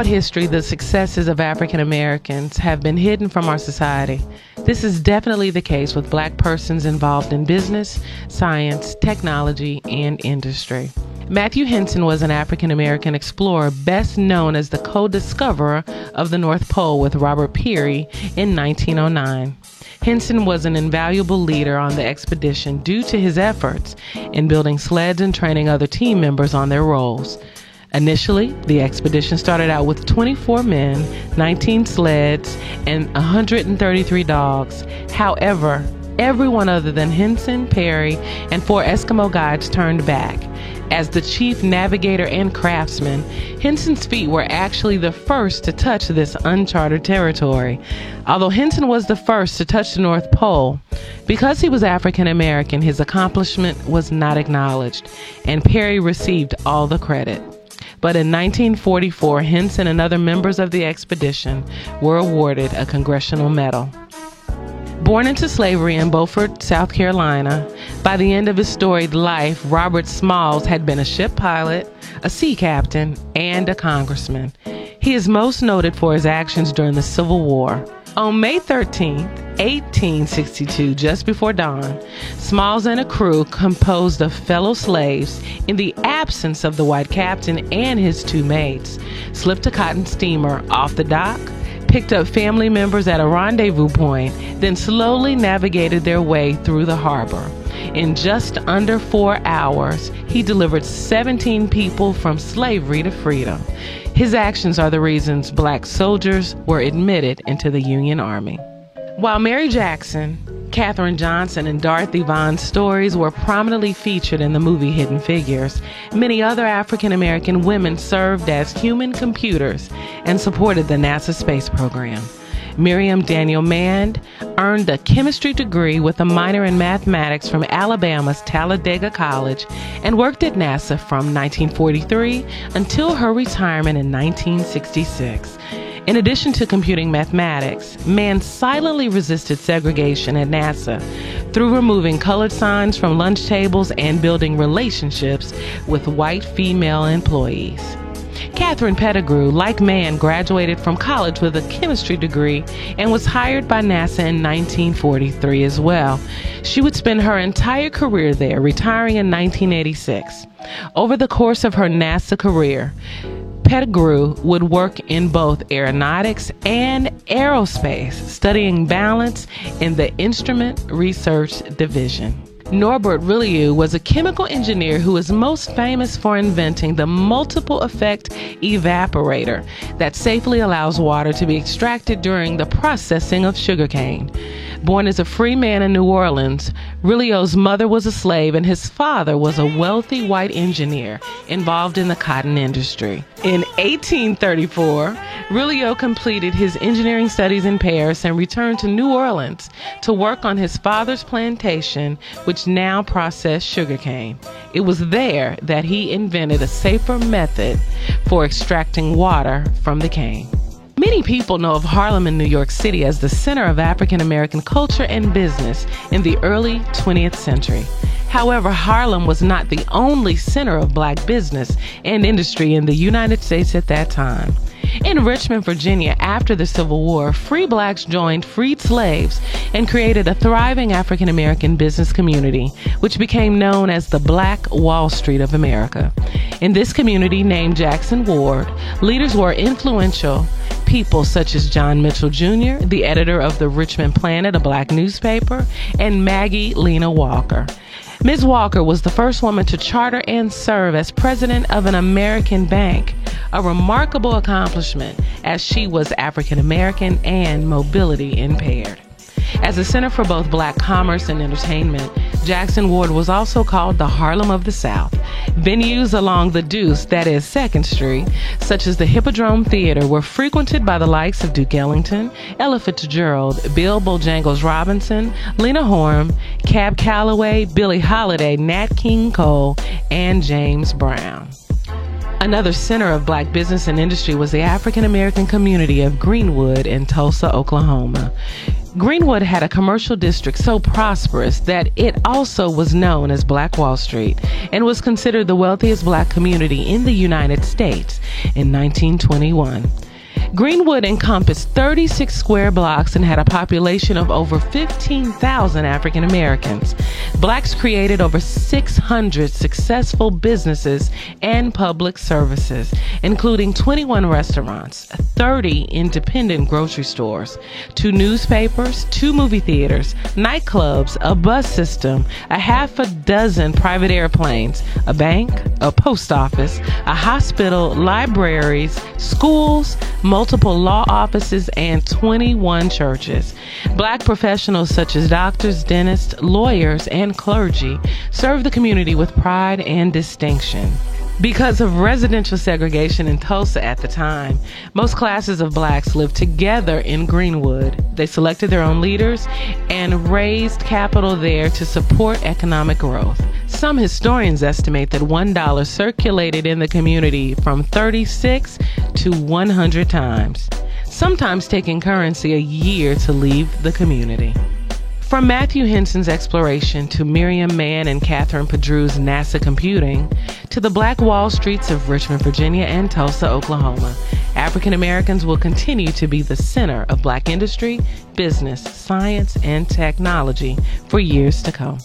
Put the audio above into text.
Throughout history, the successes of African Americans have been hidden from our society. This is definitely the case with Black persons involved in business, science, technology, and industry. Matthew Henson was an African American explorer best known as the co-discoverer of the North Pole with Robert Peary in 1909. Henson was an invaluable leader on the expedition due to his efforts in building sleds and training other team members on their roles. Initially, the expedition started out with 24 men, 19 sleds, and 133 dogs. However, everyone other than Henson, Peary, and 4 Eskimo guides turned back. As the chief navigator and craftsman, Henson's feet were actually the first to touch this uncharted territory. Although Henson was the first to touch the North Pole, because he was African American, his accomplishment was not acknowledged, and Peary received all the credit. But in 1944, Henson and other members of the expedition were awarded a Congressional Medal. Born into slavery in Beaufort, South Carolina, by the end of his storied life, Robert Smalls had been a ship pilot, a sea captain, and a congressman. He is most noted for his actions during the Civil War. On May 13, 1862, just before dawn, Smalls and a crew composed of fellow slaves, in the absence of the white captain and his 2 mates, slipped a cotton steamer off the dock, picked up family members at a rendezvous point, then slowly navigated their way through the harbor. In just under 4 hours, he delivered 17 people from slavery to freedom. His actions are the reasons Black soldiers were admitted into the Union Army. While Mary Jackson, Katherine Johnson, and Dorothy Vaughn's stories were prominently featured in the movie Hidden Figures, many other African American women served as human computers and supported the NASA space program. Miriam Daniel Mand earned a chemistry degree with a minor in mathematics from Alabama's Talladega College and worked at NASA from 1943 until her retirement in 1966. In addition to computing mathematics, Mand silently resisted segregation at NASA through removing colored signs from lunch tables and building relationships with white female employees. Catherine Pettigrew, like Mand, graduated from college with a chemistry degree and was hired by NASA in 1943 as well. She would spend her entire career there, retiring in 1986. Over the course of her NASA career, Pettigrew would work in both aeronautics and aerospace, studying balance in the Instrument Research Division. Norbert Rillieux was a chemical engineer who is most famous for inventing the multiple effect evaporator that safely allows water to be extracted during the processing of sugarcane. Born as a free man in New Orleans, Rillieux's mother was a slave and his father was a wealthy white engineer involved in the cotton industry. In 1834, Rillieux completed his engineering studies in Paris and returned to New Orleans to work on his father's plantation, which now processed sugarcane. It was there that he invented a safer method for extracting water from the cane. Many people know of Harlem in New York City as the center of African American culture and business in the early 20th century. However, Harlem was not the only center of Black business and industry in the United States at that time. In Richmond, Virginia, after the Civil War, free Blacks joined freed slaves and created a thriving African American business community, which became known as the Black Wall Street of America. In this community, named Jackson Ward, leaders were influential people such as John Mitchell Jr., the editor of the Richmond Planet, a Black newspaper, and Maggie Lena Walker. Ms. Walker was the first woman to charter and serve as president of an American bank, a remarkable accomplishment as she was African American and mobility impaired. As a center for both Black commerce and entertainment, Jackson Ward was also called the Harlem of the South. Venues along the Deuce, that is 2nd Street, such as the Hippodrome Theater, were frequented by the likes of Duke Ellington, Ella Fitzgerald, Bill Bojangles Robinson, Lena Horne, Cab Calloway, Billie Holiday, Nat King Cole, and James Brown. Another center of Black business and industry was the African American community of Greenwood in Tulsa, Oklahoma. Greenwood had a commercial district so prosperous that it also was known as Black Wall Street and was considered the wealthiest black community in the United States in 1921. Greenwood encompassed 36 square blocks and had a population of over 15,000 African Americans. Blacks created over 600 successful businesses and public services, including 21 restaurants, 30 independent grocery stores, 2 newspapers, 2 movie theaters, nightclubs, a bus system, a half a dozen private airplanes, a bank, a post office, a hospital, libraries, schools, multiple law offices, and 21 churches. Black professionals such as doctors, dentists, lawyers, and clergy served the community with pride and distinction. Because of residential segregation in Tulsa at the time, most classes of blacks lived together in Greenwood. They selected their own leaders and raised capital there to support economic growth. Some historians estimate that $1 circulated in the community from 36 to 100 times, sometimes taking currency a year to leave the community. From Matthew Henson's exploration to Miriam Mann and Catherine Padru's NASA computing to the Black Wall Streets of Richmond, Virginia and Tulsa, Oklahoma, African Americans will continue to be the center of black industry, business, science, and technology for years to come.